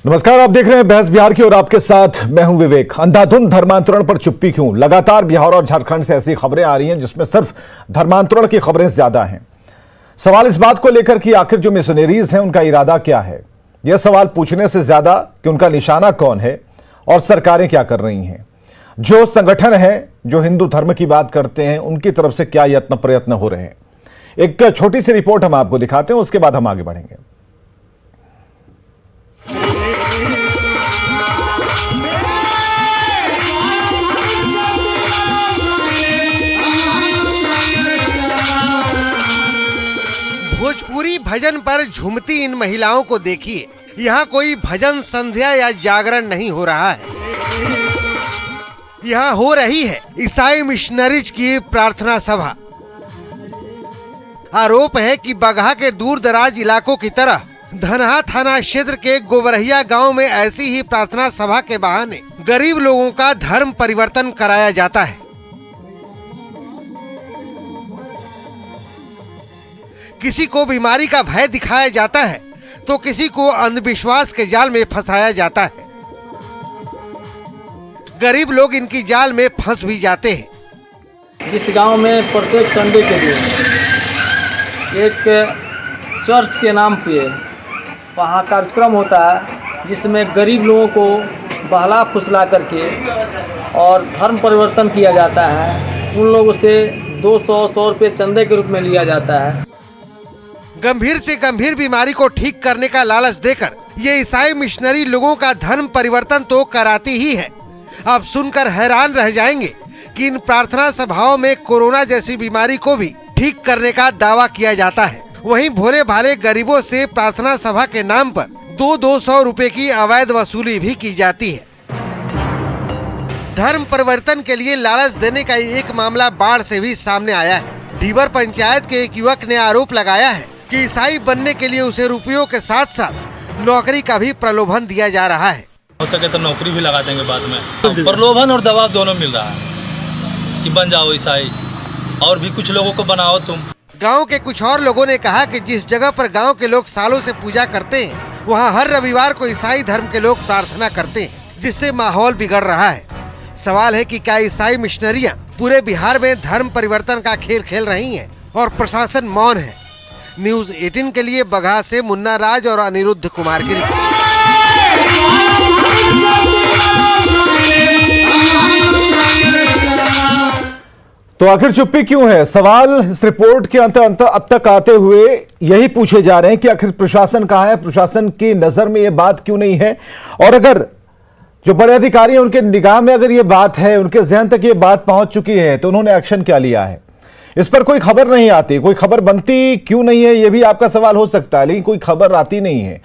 नमस्कार, आप देख रहे हैं बहस बिहार की और आपके साथ मैं हूं विवेक। अंधाधुंध धर्मांतरण पर चुप्पी क्यों? लगातार बिहार और झारखंड से ऐसी खबरें आ रही हैं जिसमें सिर्फ धर्मांतरण की खबरें ज्यादा हैं। सवाल इस बात को लेकर कि आखिर जो मिशनरीज हैं उनका इरादा क्या है, यह सवाल पूछने से ज्यादा कि उनका निशाना कौन है और सरकारें क्या कर रही हैं। जो संगठन है जो हिंदू धर्म की बात करते हैं उनकी तरफ से क्या यत्न प्रयत्न हो रहे हैं। एक छोटी सी रिपोर्ट हम आपको दिखाते हैं, उसके बाद हम आगे बढ़ेंगे। भोजपुरी भजन पर झूमती इन महिलाओं को देखिए। यहाँ कोई भजन संध्या या जागरण नहीं हो रहा है, यहाँ हो रही है ईसाई मिशनरीज की प्रार्थना सभा। आरोप है कि बगहा के दूर दराज इलाकों की तरह धनहा थाना क्षेत्र के गोबरहिया गांव में ऐसी ही प्रार्थना सभा के बहाने गरीब लोगों का धर्म परिवर्तन कराया जाता है। किसी को बीमारी का भय दिखाया जाता है तो किसी को अंधविश्वास के जाल में फंसाया जाता है। गरीब लोग इनकी जाल में फंस भी जाते हैं। इस गांव में प्रत्येक संडे के दिन एक चर्च के नाम पे वहाँ कार्यक्रम होता है जिसमें गरीब लोगों को बहला फुसला करके और धर्म परिवर्तन किया जाता है। उन लोगों से 200-100 रुपये चंदे के रूप में लिया जाता है। गंभीर से गंभीर बीमारी को ठीक करने का लालच देकर ये ईसाई मिशनरी लोगों का धर्म परिवर्तन तो कराती ही है। आप सुनकर हैरान रह जाएंगे कि इन प्रार्थना सभाओं में कोरोना जैसी बीमारी को भी ठीक करने का दावा किया जाता है। वहीं भोले भाले गरीबों से प्रार्थना सभा के नाम पर 200 रुपए की अवैध वसूली भी की जाती है। धर्म परिवर्तन के लिए लालच देने का एक मामला बाढ़ से भी सामने आया है। ढीबर पंचायत के एक युवक ने आरोप लगाया है कि ईसाई बनने के लिए उसे रुपयों के साथ साथ नौकरी का भी प्रलोभन दिया जा रहा है। हो सके तो नौकरी भी लगा देंगे बाद में। प्रलोभन और दबाव दोनों मिल रहा है कि बन जाओ ईसाई और भी कुछ लोगों को बनाओ तुम। गांव के कुछ और लोगों ने कहा कि जिस जगह पर गांव के लोग सालों से पूजा करते हैं वहां हर रविवार को ईसाई धर्म के लोग प्रार्थना करते हैं, जिससे माहौल बिगड़ रहा है। सवाल है कि क्या ईसाई मिशनरियां पूरे बिहार में धर्म परिवर्तन का खेल खेल रही हैं और प्रशासन मौन है। न्यूज़ 18 के लिए बगहा से मुन्ना राज और अनिरुद्ध कुमार की रिपोर्ट। तो आखिर चुप्पी क्यों है? सवाल इस रिपोर्ट के अंत अब तक आते हुए यही पूछे जा रहे हैं कि आखिर प्रशासन कहां है, प्रशासन की नजर में यह बात क्यों नहीं है, और अगर जो बड़े अधिकारी हैं उनके निगाह में अगर यह बात है, उनके ज़हन तक ये बात पहुंच चुकी है तो उन्होंने एक्शन क्या लिया है? इस पर कोई खबर नहीं आती, कोई खबर बनती क्यों नहीं है, यह भी आपका सवाल हो सकता है। लेकिन कोई खबर आती नहीं है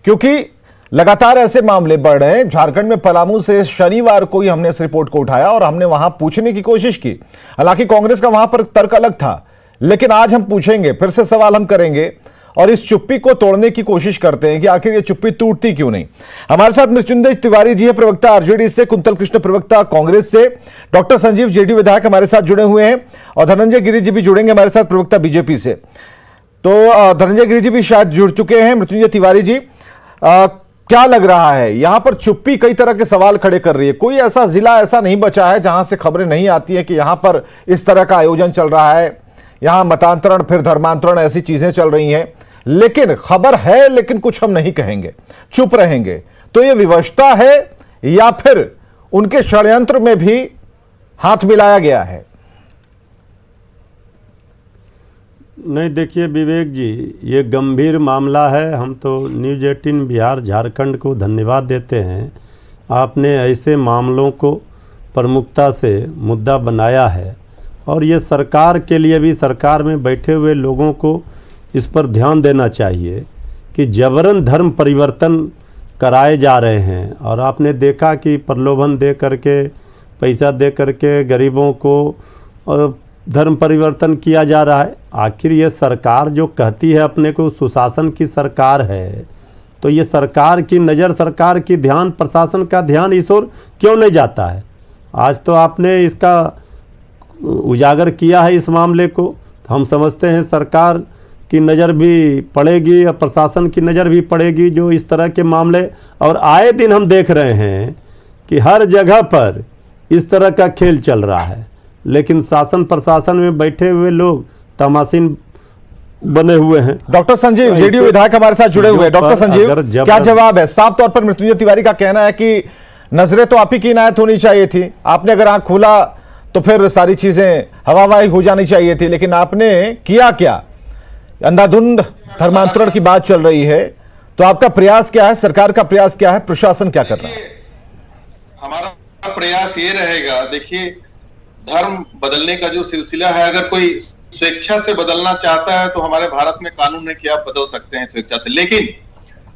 क्योंकि लगातार ऐसे मामले बढ़ रहे हैं। झारखंड में पलामू से शनिवार को ही हमने इस रिपोर्ट को उठाया और हमने वहां पूछने की कोशिश की। हालांकि कांग्रेस का वहां पर तर्क अलग था, लेकिन आज हम पूछेंगे, फिर से सवाल हम करेंगे और इस चुप्पी को तोड़ने की कोशिश करते हैं कि आखिर ये चुप्पी टूटती क्यों नहीं। हमारे साथ मृत्युंजय तिवारी जी है, प्रवक्ता आरजेडी से, कुंतल कृष्ण प्रवक्ता कांग्रेस से, डॉक्टर संजीव जेडीयू विधायक हमारे साथ जुड़े हुए हैं और धनंजय गिरी जी भी जुड़ेंगे हमारे साथ, प्रवक्ता बीजेपी से। तो धनंजय गिरी जी भी शायद जुड़ चुके हैं। मृत्युंजय तिवारी जी, क्या लग रहा है यहां पर चुप्पी कई तरह के सवाल खड़े कर रही है? कोई ऐसा जिला ऐसा नहीं बचा है जहां से खबरें नहीं आती है कि यहां पर इस तरह का आयोजन चल रहा है, यहां मतांतरण फिर धर्मांतरण ऐसी चीजें चल रही हैं, लेकिन खबर है लेकिन कुछ हम नहीं कहेंगे, चुप रहेंगे। तो ये विवशता है या फिर उनके षड्यंत्र में भी हाथ मिलाया गया है? नहीं, देखिए विवेक जी, ये गंभीर मामला है। हम तो न्यूज़ 18 बिहार झारखंड को धन्यवाद देते हैं। आपने ऐसे मामलों को प्रमुखता से मुद्दा बनाया है और ये सरकार के लिए भी, सरकार में बैठे हुए लोगों को इस पर ध्यान देना चाहिए कि जबरन धर्म परिवर्तन कराए जा रहे हैं। और आपने देखा कि प्रलोभन दे करके, पैसा दे करके गरीबों को धर्म परिवर्तन किया जा रहा है। आखिर ये सरकार जो कहती है अपने को सुशासन की सरकार है, तो ये सरकार की नज़र, सरकार की ध्यान, प्रशासन का ध्यान इस ओर क्यों नहीं जाता है? आज तो आपने इसका उजागर किया है इस मामले को। तो हम समझते हैं सरकार की नज़र भी पड़ेगी और प्रशासन की नज़र भी पड़ेगी जो इस तरह के मामले, और आए दिन हम देख रहे हैं कि हर जगह पर इस तरह का खेल चल रहा है, लेकिन शासन प्रशासन में बैठे हुए लोग तमाशीन बने हुए हैं। डॉक्टर संजीव जेडीयू विधायक हमारे साथ जुड़े हुए हैं। डॉक्टर संजीव, क्या जवाब है? साफ तौर पर मृत्युंजय तिवारी का कहना है कि नजरें तो आप ही की इनायत होनी चाहिए थी, आपने अगर आंख खोला तो फिर सारी चीजें हवाबाई हो जानी चाहिए थी, लेकिन आपने किया क्या? अंधाधुंध धर्मांतरण की बात चल रही है, तो आपका प्रयास क्या है, सरकार का प्रयास क्या है, प्रशासन क्या कर रहा है? हमारा प्रयास ये रहेगा, देखिए धर्म बदलने का जो सिलसिला है, अगर कोई स्वेच्छा से बदलना चाहता है तो हमारे भारत में कानून है कि आप बदल सकते हैं स्वेच्छा से, लेकिन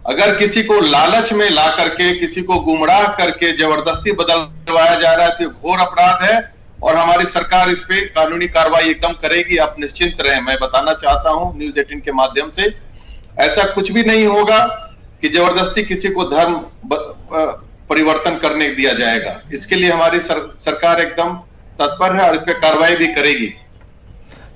अगर किसी को लालच में ला करके, किसी को गुमराह करके जबरदस्ती बदलवाया जा रहा है तो ये घोर अपराध है और हमारी सरकार इस पे कानूनी कार्रवाई एकदम करेगी, आप निश्चिंत रहें। मैं बताना चाहता हूं न्यूज़ 18 के माध्यम से, ऐसा कुछ भी नहीं होगा कि जबरदस्ती किसी को धर्म परिवर्तन करने दिया जाएगा। इसके लिए हमारी सरकार एकदम तत्पर है और इस पे कार्रवाई भी करेगी।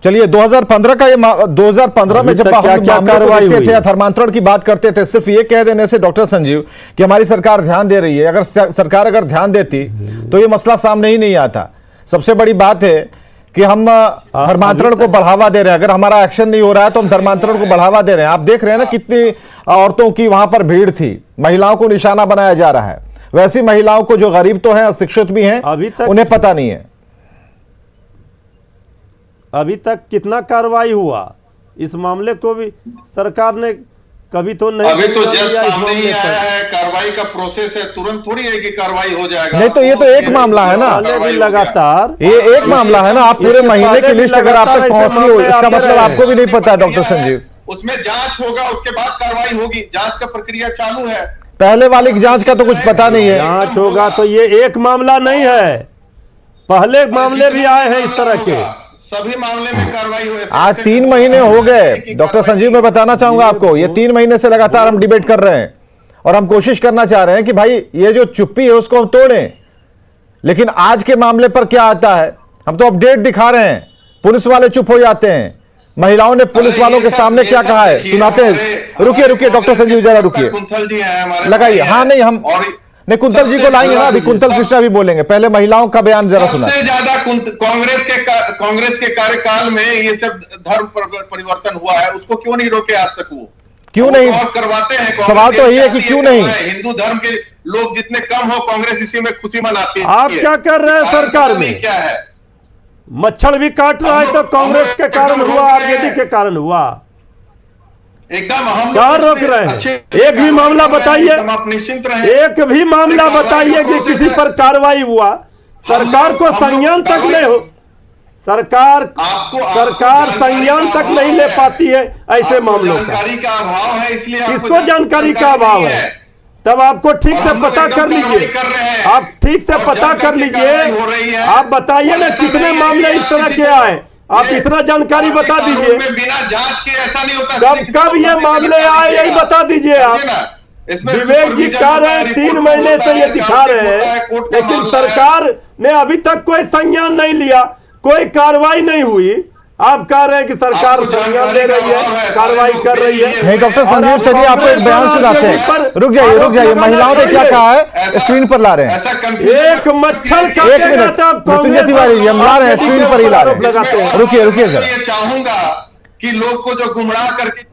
चलिए, 2015 का ये 2015 में जब हम कार्रवाई करते थे, धर्मांतरण की बात करते थे, सिर्फ ये कह देने से डॉक्टर संजीव कि हमारी सरकार ध्यान दे रही है, अगर सरकार अगर ध्यान देती तो ये मसला सामने ही नहीं आता। सबसे बड़ी बात है कि हम धर्मांतरण को बढ़ावा दे रहे हैं, अगर हमारा एक्शन नहीं हो रहा है तो हम धर्मांतरण को बढ़ावा दे रहे हैं। आप देख रहे हैं ना कितनी औरतों की वहां पर भीड़ थी, महिलाओं को निशाना बनाया जा रहा है। वैसी महिलाओं को जो गरीब तो हैं, अशिक्षित भी हैं, उन्हें पता नहीं है। अभी तक कितना कार्रवाई हुआ इस मामले को भी सरकार ने कभी तो नहीं, अभी तो जस्ट सामने ही आया है, कार्रवाई का प्रोसेस है, तुरंत थोड़ी है कि कार्रवाई हो जाएगा। नहीं तो ये तो एक मामला है ना, लगातार ये एक मामला है ना। आप पूरे महीने की लिस्ट अगर आप तक पहुंचती हो, इसका मतलब आपको भी नहीं पता डॉक्टर संजीव। उसमें जांच होगा, उसके बाद कार्रवाई होगी, जांच का प्रक्रिया चालू है। पहले वाली जांच का तो कुछ पता नहीं है। जांच होगा तो ये एक मामला नहीं है, पहले मामले भी आए हैं इस तरह के, सभी मामले में कार्रवाई हुई। आज 3 महीने हो गए डॉक्टर संजीव, मैं बताना चाहूंगा आपको, ये 3 महीने से लगातार हम डिबेट कर रहे हैं और हम कोशिश करना चाह रहे हैं कि भाई ये जो चुप्पी है उसको हम तोड़ें। लेकिन आज के मामले पर क्या आता है, हम तो अपडेट दिखा रहे हैं, पुलिस वाले चुप हो जाते हैं। महिलाओं ने पुलिस वालों के सामने क्या कहा है सुनाते हैं। रुकिए डॉक्टर संजीव जरा रुकिए, कुंतल जी हैं लगाइए। हाँ नहीं, हम नहीं कुंतल जी को लाएंगे ना, अभी कुंतल कृष्णा भी बोलेंगे, पहले महिलाओं का बयान जरा सुना। सबसे ज्यादा कांग्रेस के कार्यकाल में ये सब धर्म परिवर्तन हुआ है, उसको क्यों नहीं रोके आज तक? वो क्यों नहीं करवाते हैं? सवाल तो यही है कि क्यों नहीं? हिंदू धर्म के लोग जितने कम हो, कांग्रेस इसी में खुशी मनाती है। आप क्या कर रहे हैं सरकार में? क्या है, मच्छर भी काट रहा है तो कांग्रेस के कारण हुआ, आरजेडी के कारण हुआ, एकदम हम क्या रोक रहे हैं? एक भी मामला बताइए, आप निश्चिंत रहें। एक भी मामला बताइए कि किसी पर कार्रवाई हुआ। सरकार को संज्ञान तक नहीं हो, सरकार संज्ञान तक नहीं ले पाती है ऐसे मामलों का। जानकारी का अभाव है, इसलिए किसको जानकारी का अभाव है? तब आपको ठीक से पता कर लीजिए, आप ठीक से पता कर लीजिए। आप बताइए ना कितने मामले इस तरह के आए, आप इतना जानकारी बता दीजिए। बिना जांच के ऐसा नहीं होता। कब ये मामले आए यही बता दीजिए आप। विवेक जी कह रहे हैं 3 महीने से ये दिखा रहे हैं, लेकिन सरकार ने अभी तक कोई संज्ञान नहीं लिया, कोई कार्रवाई नहीं हुई। आप कह रहे हैं कि सरकार संज्ञान दे रही है, कार्रवाई कर रही है। नहीं डॉक्टर संजीव, चलिए आपको एक बयान सुनाते हैं। रुक जाइए, महिलाओं ने क्या कहा है स्क्रीन पर ला रहे हैं। एक मच्छर का एक मिनट, मृत्युंजय तिवारी जी हम ला रहे हैं, स्क्रीन पर ही ला रहे हैं। रुकिए जरा। चाहूंगा कि लोग को जो गुमराह करके